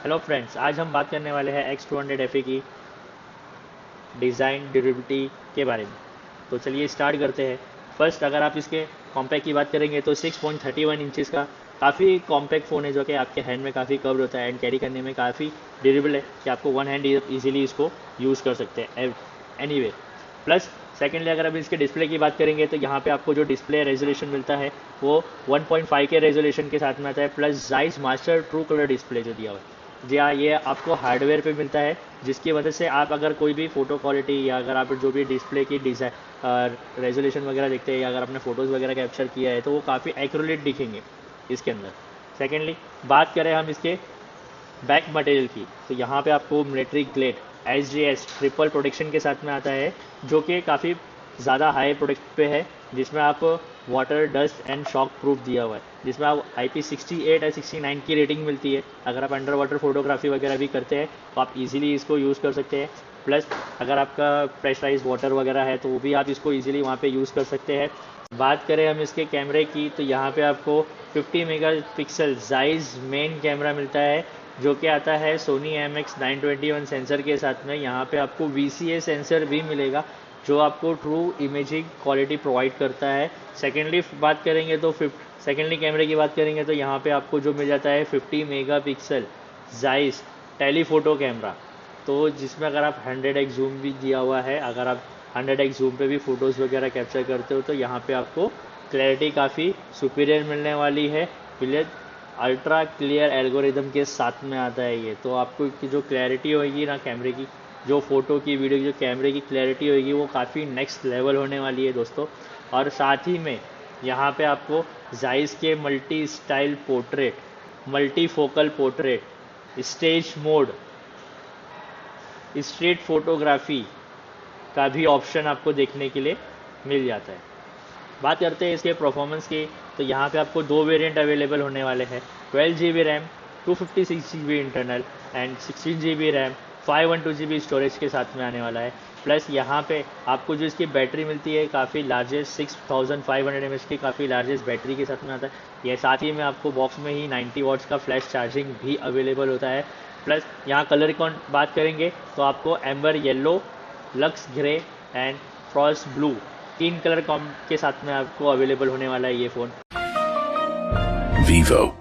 Hello friends, आज हम बात करने वाले हैं X200 FE की डिज़ाइन ड्यूरेबिलिटी के बारे में। तो चलिए स्टार्ट करते हैं। फर्स्ट, अगर आप इसके कॉम्पैक्ट की बात करेंगे तो 6.31 इंचज़ का काफ़ी कॉम्पैक्ट फ़ोन है, जो कि आपके हैंड में काफ़ी कवर होता है एंड कैरी करने में काफ़ी ड्यूरेबल है कि आपको वन हैंड ईजिली इसको यूज़ कर सकते हैं एनीवे। प्लस सेकेंडली, अगर आप इसके डिस्प्ले की बात करेंगे तो यहाँ पे आपको जो डिस्प्ले रेजोल्यूशन मिलता है वो 1.5 के रेजोल्यूशन के साथ में आता है, plus ZEISS master true colour display जो दिया हुआ है। जी हाँ, ये आपको हार्डवेयर पे मिलता है, जिसकी वजह से आप अगर कोई भी फ़ोटो क्वालिटी या अगर आप जो भी डिस्प्ले की डिज़ाइन रेजोल्यूशन वगैरह देखते हैं या अगर आपने फ़ोटोज़ वगैरह कैप्चर किया है तो वो काफ़ी एक्यूरेट दिखेंगे इसके अंदर। सेकेंडली, बात करें हम इसके बैक मटेरियल की, तो यहाँ पे आपको military grade SGS triple protection के साथ में आता है, जो कि काफ़ी ज़्यादा हाई प्रोडक्ट पे है, जिसमें आप water, dust and shock proof दिया हुआ है, जिसमें आप IP68 या 69 की रेटिंग मिलती है। अगर आप अंडर वाटर फोटोग्राफी वगैरह भी करते हैं तो आप इजीली इसको यूज़ कर सकते हैं। प्लस अगर आपका प्रेशराइज वाटर वगैरह है तो वो भी आप इसको इजीली वहाँ पे यूज़ कर सकते हैं। बात करें हम इसके कैमरे की, तो यहाँ पे आपको 50 मेगापिक्सल ZEISS मेन कैमरा मिलता है, जो कि आता है सोनी MX921 सेंसर के साथ में। यहाँ पे आपको VCA सेंसर भी मिलेगा, जो आपको ट्रू इमेजिंग क्वालिटी प्रोवाइड करता है। सेकेंडली कैमरे की बात करेंगे तो यहाँ पे आपको जो मिल जाता है 50 मेगापिक्सल ZEISS टेलीफोटो कैमरा, तो जिसमें अगर आप 100x जूम भी दिया हुआ है, अगर आप 100x जूम पे भी फ़ोटोज़ वगैरह कैप्चर करते हो तो यहाँ पे आपको क्लैरिटी काफ़ी सुपीरियर मिलने वाली है। क्लियर अल्ट्रा क्लियर एल्गोरिदम के साथ में आता है ये, तो आपको की जो क्लैरिटी होगी ना कैमरे की, जो फ़ोटो की, वीडियो की जो कैमरे की क्लैरिटी होगी वो काफ़ी नेक्स्ट लेवल होने वाली है दोस्तों। और साथ ही में यहाँ पे आपको ZEISS के multi style portrait, multi focal portrait, stage mode, street photography का भी ऑप्शन आपको देखने के लिए मिल जाता है। बात करते हैं इसके परफॉर्मेंस की, तो यहाँ पे आपको दो वेरिएंट अवेलेबल होने वाले हैं, 12 GB RAM, 256 GB internal and 16 GB RAM, 512 GB storage के साथ में आने वाला है। प्लस यहाँ पे आपको जो इसकी बैटरी मिलती है काफ़ी लार्जेस्ट 6500 mAh की काफ़ी लार्जेस्ट बैटरी के साथ में आता है। यह साथ ही में आपको बॉक्स में ही 90 वॉट्स का फ्लैश चार्जिंग भी अवेलेबल होता है। प्लस यहाँ कलर की बात करेंगे तो आपको amber yellow, lux grey and Frost blue, 3 colour com के साथ में आपको अवेलेबल होने वाला है ये फ़ोन। Vivo